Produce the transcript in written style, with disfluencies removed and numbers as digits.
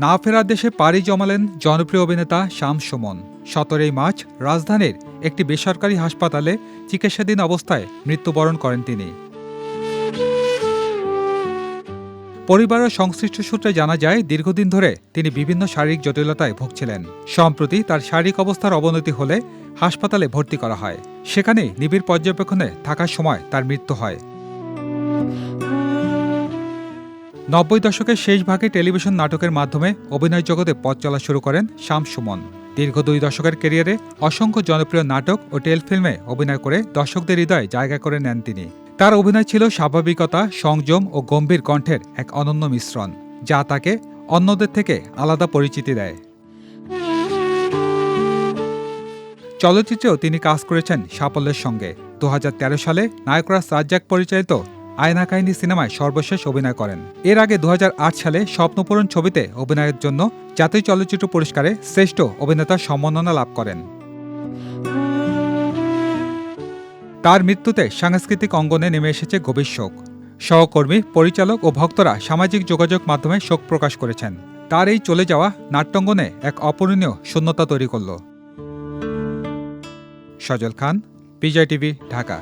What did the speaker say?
না ফেরার দেশে পাড়ি জমালেন জনপ্রিয় অভিনেতা শামস সুমন। ১৭ মার্চ রাজধানীর একটি বেসরকারি হাসপাতালে চিকিৎসাধীন অবস্থায় মৃত্যুবরণ করেন তিনি। পরিবার ও সংশ্লিষ্ট সূত্রে জানা যায়, দীর্ঘদিন ধরে তিনি বিভিন্ন শারীরিক জটিলতায় ভুগছিলেন। সম্প্রতি তার শারীরিক অবস্থার অবনতি হলে হাসপাতালে ভর্তি করা হয়। সেখানে নিবিড় পর্যবেক্ষণে থাকার সময় তার মৃত্যু হয়। ৯০ দশকের শেষ ভাগে টেলিভিশন নাটকের মাধ্যমে অভিনয় জগতে পথ চলা শুরু করেন শামস সুমন। দীর্ঘ ২ দশকের ক্যারিয়ারে অসংখ্য জনপ্রিয় নাটক ও টেলিফিল্মে অভিনয় করে দর্শকদের হৃদয়ে জায়গা করে নেন তিনি। তার অভিনয় ছিল স্বাভাবিকতা, সংযম ও গম্ভীর কণ্ঠের এক অনন্য মিশ্রণ, যা তাকে অন্যদের থেকে আলাদা পরিচিতি দেয়। চলচ্চিত্রেও তিনি কাজ করেছেন সাফল্যের সঙ্গে। ২০১৩ সালে নায়করাজ রাজ্জাক পরিচালিত আয়না কাহিনী সিনেমায় সর্বশেষ অভিনয় করেন। এর আগে ২০০৮ সালে স্বপ্নপূরণ ছবিতে অভিনয়ের জন্য জাতীয় চলচ্চিত্র পুরস্কারে শ্রেষ্ঠ অভিনেতার সম্মাননা লাভ করেন। তার মৃত্যুতে সাংস্কৃতিক অঙ্গনে নেমে এসেছে গভীর শোক। সহকর্মী, পরিচালক ও ভক্তরা সামাজিক যোগাযোগ মাধ্যমে শোক প্রকাশ করেছেন। তার এই চলে যাওয়া নাট্যাঙ্গনে এক অপূরণীয় শূন্যতা তৈরি করল। সজল খান, বিজয় টিভি, ঢাকা।